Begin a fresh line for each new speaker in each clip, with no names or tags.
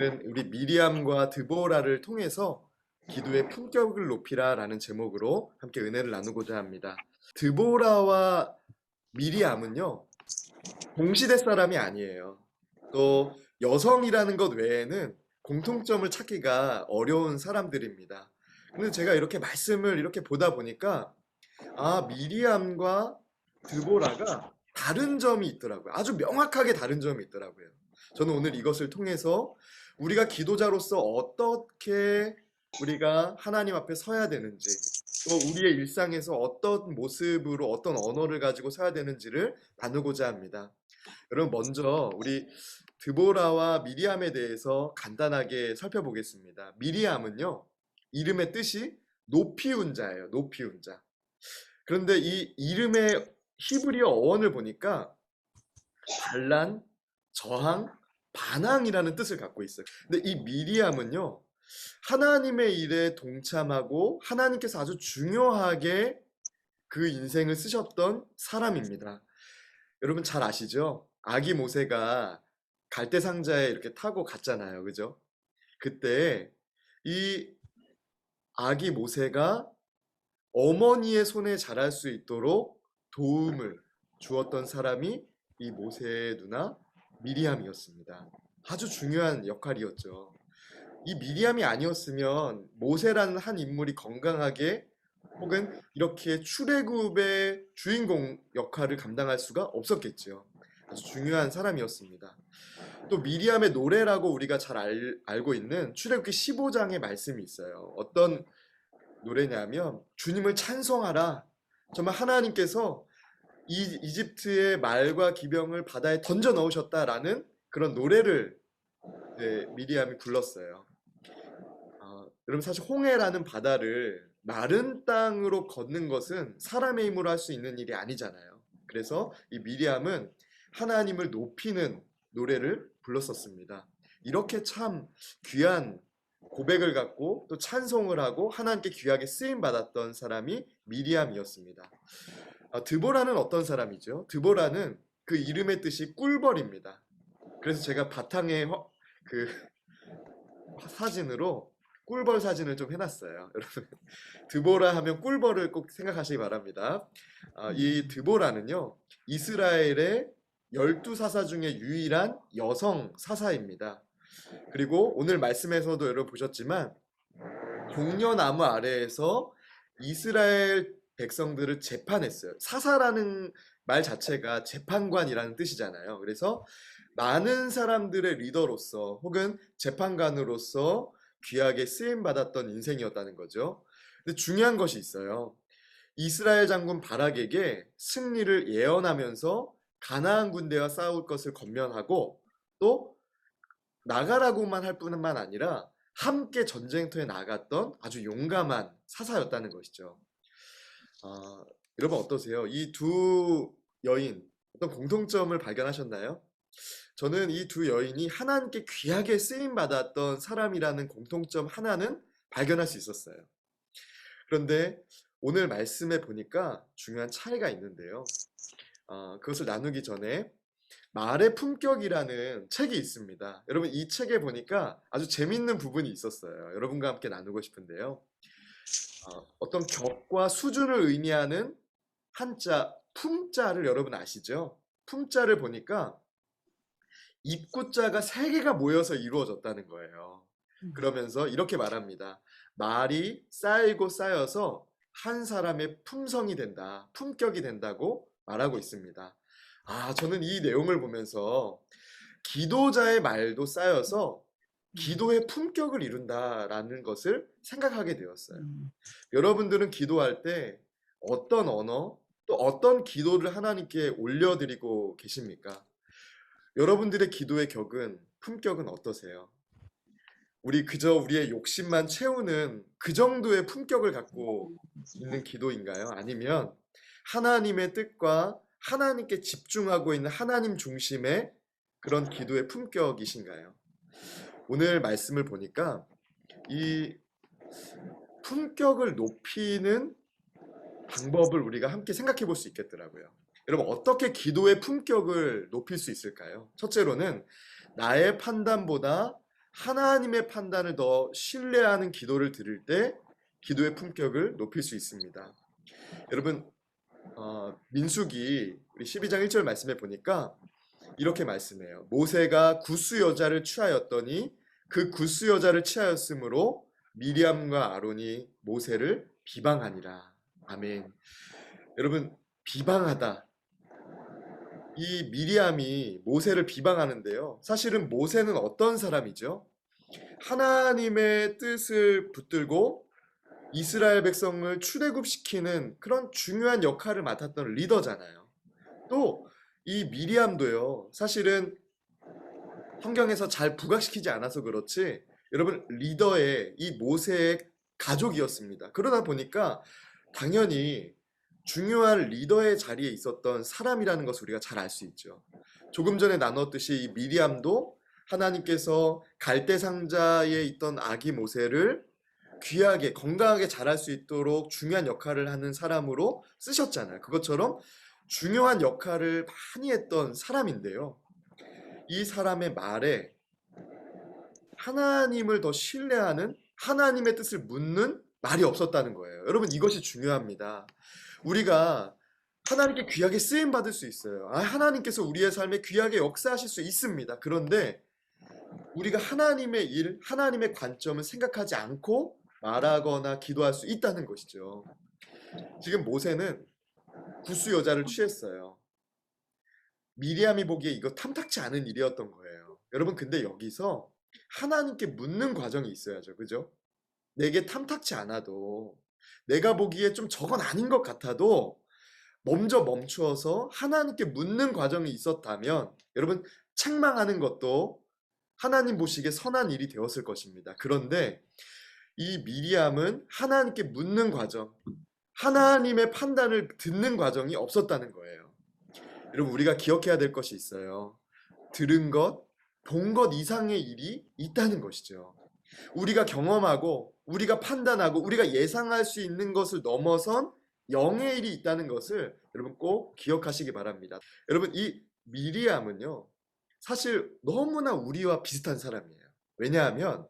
오늘은 우리 미리암과 드보라를 통해서 기도의 품격을 높이라라는 제목으로 함께 은혜를 나누고자 합니다. 드보라와 미리암은요, 동시대 사람이 아니에요. 또 여성이라는 것 외에는 공통점을 찾기가 어려운 사람들입니다. 근데 제가 이렇게 말씀을 이렇게 보다 보니까 미리암과 드보라가 다른 점이 있더라고요. 아주 명확하게 다른 점이 있더라고요. 저는 오늘 이것을 통해서 우리가 기도자로서 어떻게 우리가 하나님 앞에 서야 되는지, 또 우리의 일상에서 어떤 모습으로 어떤 언어를 가지고 서야 되는지를 나누고자 합니다. 여러분, 먼저 우리 드보라와 미리암에 대해서 간단하게 살펴보겠습니다. 미리암은요, 이름의 뜻이 높이운 자예요. 높이운 자. 그런데 이 이름의 히브리어 어원을 보니까 반란, 저항, 반항이라는 뜻을 갖고 있어요. 근데 이 미리암은요, 하나님의 일에 동참하고 하나님께서 아주 중요하게 그 인생을 쓰셨던 사람입니다. 여러분 잘 아시죠? 아기 모세가 갈대 상자에 이렇게 타고 갔잖아요. 그죠? 그때 이 아기 모세가 어머니의 손에 자랄 수 있도록 도움을 주었던 사람이 이 모세의 누나 미리암이었습니다. 아주 중요한 역할이었죠. 이 미리암이 아니었으면 모세라는 한 인물이 건강하게 혹은 이렇게 출애굽의 주인공 역할을 감당할 수가 없었겠죠. 아주 중요한 사람이었습니다. 또 미리암의 노래라고 우리가 잘 알고 있는 출애굽기 15장의 말씀이 있어요. 어떤 노래냐면 주님을 찬송하라. 정말 하나님께서 이집트의 말과 기병을 바다에 던져 넣으셨다라는 그런 노래를 미리암이 불렀어요. 여러분 사실 홍해라는 바다를 마른 땅으로 걷는 것은 사람의 힘으로 할 수 있는 일이 아니잖아요. 그래서 이 미리암은 하나님을 높이는 노래를 불렀었습니다. 이렇게 참 귀한 고백을 갖고 또 찬송을 하고 하나님께 귀하게 쓰임 받았던 사람이 미리암이었습니다. 드보라는 어떤 사람이죠? 드보라는 그 이름의 뜻이 꿀벌입니다. 그래서 제가 바탕에 그 사진으로 꿀벌 사진을 좀 해놨어요. 여러분 드보라 하면 꿀벌을 꼭 생각하시기 바랍니다. 이 드보라는요, 이스라엘의 12사사 중에 유일한 여성 사사입니다. 그리고 오늘 말씀에서도 여러분 보셨지만 종려나무 아래에서 이스라엘 백성들을 재판했어요. 사사라는 말 자체가 재판관이라는 뜻이잖아요. 그래서 많은 사람들의 리더로서 혹은 재판관으로서 귀하게 쓰임받았던 인생이었다는 거죠. 근데 중요한 것이 있어요. 이스라엘 장군 바락에게 승리를 예언하면서 가나안 군대와 싸울 것을 권면하고 또 나가라고만 할 뿐만 아니라 함께 전쟁터에 나갔던 아주 용감한 사사였다는 것이죠. 여러분 어떠세요? 이 두 여인 어떤 공통점을 발견하셨나요? 저는 이 두 여인이 하나님께 귀하게 쓰임받았던 사람이라는 공통점 하나는 발견할 수 있었어요. 그런데 오늘 말씀에 보니까 중요한 차이가 있는데요. 그것을 나누기 전에 말의 품격이라는 책이 있습니다. 여러분 이 책에 보니까 아주 재밌는 부분이 있었어요. 여러분과 함께 나누고 싶은데요. 어떤 격과 수준을 의미하는 한자 품자를 여러분 아시죠? 품자를 보니까 입구자가 3개가 모여서 이루어졌다는 거예요. 그러면서 이렇게 말합니다. 말이 쌓이고 쌓여서 한 사람의 품성이 된다, 품격이 된다고 말하고 있습니다. 저는 이 내용을 보면서 기도자의 말도 쌓여서 기도의 품격을 이룬다라는 것을 생각하게 되었어요. 여러분들은 기도할 때 어떤 언어, 또 어떤 기도를 하나님께 올려드리고 계십니까? 여러분들의 기도의 격은, 품격은 어떠세요? 우리 그저 우리의 욕심만 채우는 그 정도의 품격을 갖고 있는 기도인가요? 아니면 하나님의 뜻과 하나님께 집중하고 있는 하나님 중심의 그런 기도의 품격이신가요? 오늘 말씀을 보니까 이 품격을 높이는 방법을 우리가 함께 생각해 볼 수 있겠더라고요. 여러분 어떻게 기도의 품격을 높일 수 있을까요? 첫째로는 나의 판단보다 하나님의 판단을 더 신뢰하는 기도를 드릴 때 기도의 품격을 높일 수 있습니다. 여러분, 민수기 우리 12장 1절 말씀에 보니까 이렇게 말씀해요. 모세가 구스 여자를 취하였더니 그 구스 여자를 취하였으므로 미리암과 아론이 모세를 비방하니라. 아멘. 여러분, 비방하다. 이 미리암이 모세를 비방하는데요. 사실은 모세는 어떤 사람이죠? 하나님의 뜻을 붙들고 이스라엘 백성을 출애굽시키는 그런 중요한 역할을 맡았던 리더잖아요. 또 이 미리암도요. 사실은 성경에서 잘 부각시키지 않아서 그렇지 여러분 리더의 이 모세의 가족이었습니다. 그러다 보니까 당연히 중요한 리더의 자리에 있었던 사람이라는 것을 우리가 잘 알 수 있죠. 조금 전에 나눴듯이 이 미리암도 하나님께서 갈대 상자에 있던 아기 모세를 귀하게 건강하게 자랄 수 있도록 중요한 역할을 하는 사람으로 쓰셨잖아요. 그것처럼 중요한 역할을 많이 했던 사람인데요. 이 사람의 말에 하나님을 더 신뢰하는 하나님의 뜻을 묻는 말이 없었다는 거예요. 여러분 이것이 중요합니다. 우리가 하나님께 귀하게 쓰임 받을 수 있어요. 하나님께서 우리의 삶에 귀하게 역사하실 수 있습니다. 그런데 우리가 하나님의 일, 하나님의 관점을 생각하지 않고 말하거나 기도할 수 있다는 것이죠. 지금 모세는 구스 여자를 취했어요. 미리암이 보기에 이거 탐탁치 않은 일이었던 거예요. 여러분 근데 여기서 하나님께 묻는 과정이 있어야죠. 그죠? 내게 탐탁치 않아도 내가 보기에 좀 저건 아닌 것 같아도 먼저 멈추어서 하나님께 묻는 과정이 있었다면 여러분 책망하는 것도 하나님 보시기에 선한 일이 되었을 것입니다. 그런데 이 미리암은 하나님께 묻는 과정, 하나님의 판단을 듣는 과정이 없었다는 거예요. 여러분 우리가 기억해야 될 것이 있어요. 들은 것, 본 것 이상의 일이 있다는 것이죠. 우리가 경험하고 우리가 판단하고 우리가 예상할 수 있는 것을 넘어선 영의 일이 있다는 것을 여러분 꼭 기억하시기 바랍니다. 여러분 이 미리암은요. 사실 너무나 우리와 비슷한 사람이에요. 왜냐하면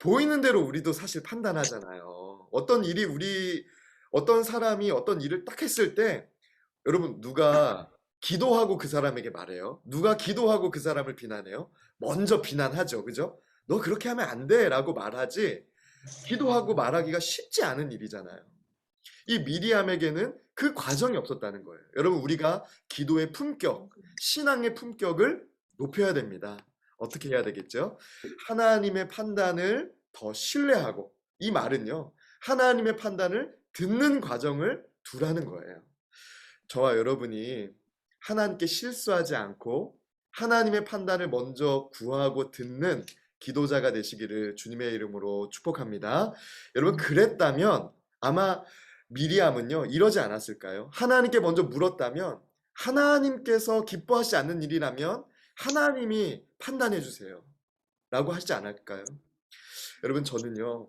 보이는 대로 우리도 사실 판단하잖아요. 어떤 사람이 어떤 일을 딱 했을 때 여러분 누가 기도하고 그 사람에게 말해요. 누가 기도하고 그 사람을 비난해요. 먼저 비난하죠. 그죠? 너 그렇게 하면 안 돼 라고 말하지 기도하고 말하기가 쉽지 않은 일이잖아요. 이 미리암에게는 그 과정이 없었다는 거예요. 여러분 우리가 기도의 품격, 신앙의 품격을 높여야 됩니다. 어떻게 해야 되겠죠? 하나님의 판단을 더 신뢰하고 이 말은요. 하나님의 판단을 듣는 과정을 두라는 거예요. 저와 여러분이 하나님께 실수하지 않고 하나님의 판단을 먼저 구하고 듣는 기도자가 되시기를 주님의 이름으로 축복합니다. 여러분 그랬다면 아마 미리암은요 이러지 않았을까요? 하나님께 먼저 물었다면 하나님께서 기뻐하시지 않는 일이라면 하나님이 판단해 주세요 라고 하시지 않을까요? 여러분 저는요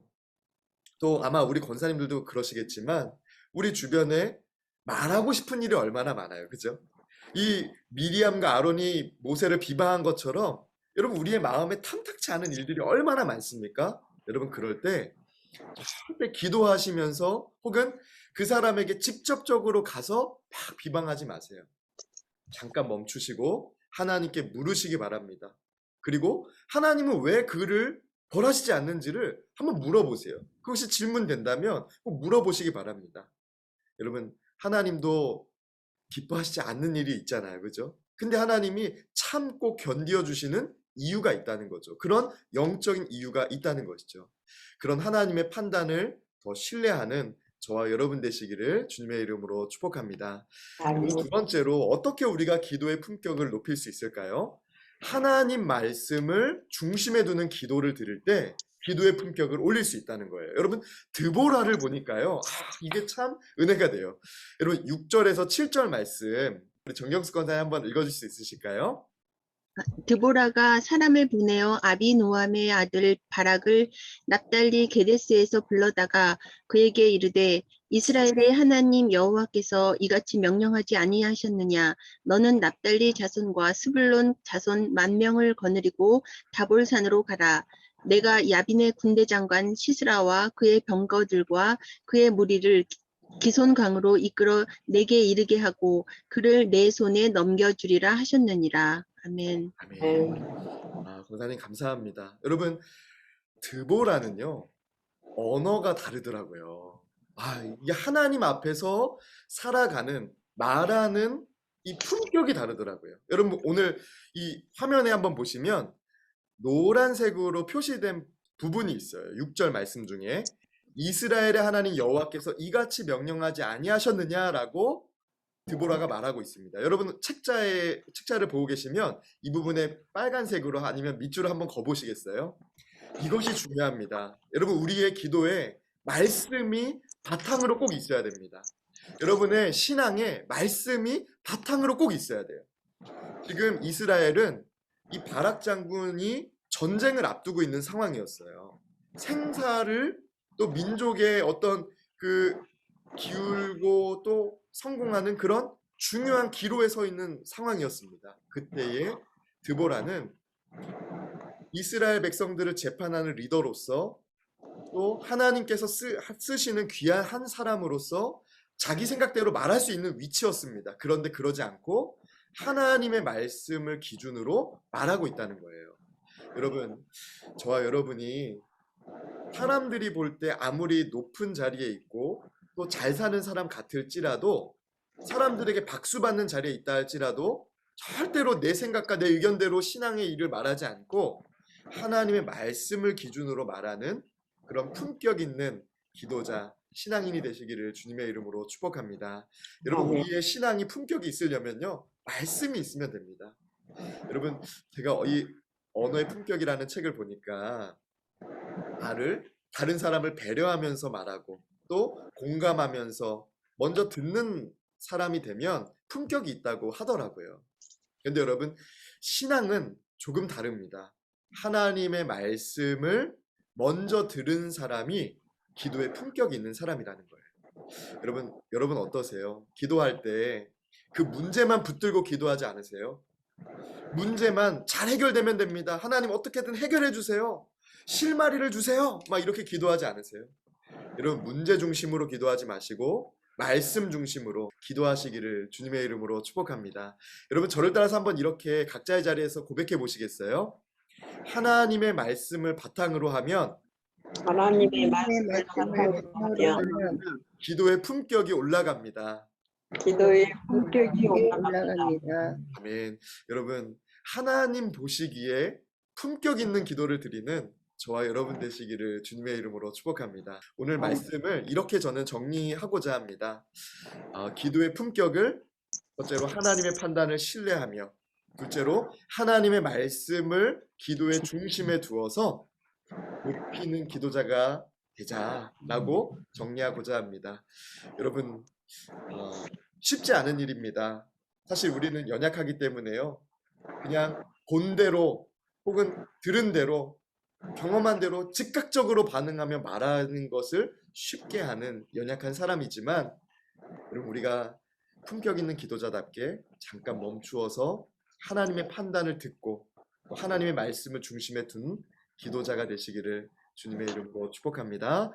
또 아마 우리 권사님들도 그러시겠지만 우리 주변에 말하고 싶은 일이 얼마나 많아요. 그죠? 이 미리암과 아론이 모세를 비방한 것처럼 여러분 우리의 마음에 탐탁치 않은 일들이 얼마나 많습니까? 여러분 그럴 때 절대 기도하시면서 혹은 그 사람에게 직접적으로 가서 막 비방하지 마세요. 잠깐 멈추시고 하나님께 물으시기 바랍니다. 그리고 하나님은 왜 그를 벌하시지 않는지를 한번 물어보세요. 그것이 질문된다면 꼭 물어보시기 바랍니다. 여러분 하나님도 기뻐하시지 않는 일이 있잖아요. 그죠? 근데 하나님이 참고 견디어 주시는 이유가 있다는 거죠. 그런 영적인 이유가 있다는 것이죠. 그런 하나님의 판단을 더 신뢰하는 저와 여러분 되시기를 주님의 이름으로 축복합니다. 그리고 두 번째로 어떻게 우리가 기도의 품격을 높일 수 있을까요? 하나님 말씀을 중심에 두는 기도를 드릴 때 기도의 품격을 올릴 수 있다는 거예요. 여러분 드보라를 보니까요. 이게 참 은혜가 돼요. 여러분 6절에서 7절 말씀 우리 정경수 권사님 한번 읽어줄 수 있으실까요?
드보라가 사람을 보내어 아비노함의 아들 바락을 납달리 게데스에서 불러다가 그에게 이르되 이스라엘의 하나님 여호와께서 이같이 명령하지 아니하셨느냐 너는 납달리 자손과 스불론 자손 10,000명을 거느리고 다볼산으로 가라 내가 야빈의 군대 장관 시스라와 그의 병거들과 그의 무리를 기손강으로 이끌어 내게 이르게 하고 그를 내 손에 넘겨주리라 하셨느니라. 아멘.
아멘. 권사님 감사합니다. 여러분, 드보라는요, 언어가 다르더라고요. 이게 하나님 앞에서 살아가는, 말하는 이 품격이 다르더라고요. 여러분, 오늘 이 화면에 한번 보시면 노란색으로 표시된 부분이 있어요. 6절 말씀 중에 이스라엘의 하나님 여호와께서 이같이 명령하지 아니하셨느냐라고 드보라가 말하고 있습니다. 여러분 책자를 보고 계시면 이 부분에 빨간색으로 아니면 밑줄을 한번 거보시겠어요? 이것이 중요합니다. 여러분 우리의 기도에 말씀이 바탕으로 꼭 있어야 됩니다. 여러분의 신앙에 말씀이 바탕으로 꼭 있어야 돼요. 지금 이스라엘은 이 바락 장군이 전쟁을 앞두고 있는 상황이었어요. 생사를 또 민족의 어떤 그 기울고 또 성공하는 그런 중요한 기로에 서 있는 상황이었습니다. 그때에 드보라는 이스라엘 백성들을 재판하는 리더로서 또 하나님께서 쓰시는 귀한 한 사람으로서 자기 생각대로 말할 수 있는 위치였습니다. 그런데 그러지 않고 하나님의 말씀을 기준으로 말하고 있다는 거예요. 여러분, 저와 여러분이 사람들이 볼 때 아무리 높은 자리에 있고 또 잘 사는 사람 같을지라도 사람들에게 박수받는 자리에 있다 할지라도 절대로 내 생각과 내 의견대로 신앙의 일을 말하지 않고 하나님의 말씀을 기준으로 말하는 그런 품격 있는 기도자, 신앙인이 되시기를 주님의 이름으로 축복합니다. 여러분 우리의 신앙이 품격이 있으려면요 말씀이 있으면 됩니다. 여러분 제가 이 언어의 품격이라는 책을 보니까 다른 사람을 배려하면서 말하고 또 공감하면서 먼저 듣는 사람이 되면 품격이 있다고 하더라고요. 근데 여러분 신앙은 조금 다릅니다. 하나님의 말씀을 먼저 들은 사람이 기도에 품격이 있는 사람이라는 거예요. 여러분 어떠세요? 기도할 때 그 문제만 붙들고 기도하지 않으세요? 문제만 잘 해결되면 됩니다. 하나님 어떻게든 해결해 주세요. 실마리를 주세요. 막 이렇게 기도하지 않으세요? 여러분 문제 중심으로 기도하지 마시고 말씀 중심으로 기도하시기를 주님의 이름으로 축복합니다. 여러분 저를 따라서 한번 이렇게 각자의 자리에서 고백해 보시겠어요? 하나님의 말씀을 바탕으로 하면
하나님의 말씀을 바탕으로 하면
기도의 품격이 올라갑니다.
기도의 품격이 올라갑니다.
아멘. 여러분 하나님 보시기에 품격 있는 기도를 드리는 저와 여러분 되시기를 주님의 이름으로 축복합니다. 오늘 말씀을 이렇게 저는 정리하고자 합니다. 기도의 품격을 첫째로 하나님의 판단을 신뢰하며 둘째로 하나님의 말씀을 기도의 중심에 두어서 높이는 기도자가 되자라고 정리하고자 합니다. 여러분 쉽지 않은 일입니다. 사실 우리는 연약하기 때문에요. 그냥 본 대로 혹은 들은 대로 경험한 대로 즉각적으로 반응하며 말하는 것을 쉽게 하는 연약한 사람이지만 여러분 우리가 품격 있는 기도자답게 잠깐 멈추어서 하나님의 판단을 듣고 또 하나님의 말씀을 중심에 둔 기도자가 되시기를 주님의 이름으로 축복합니다.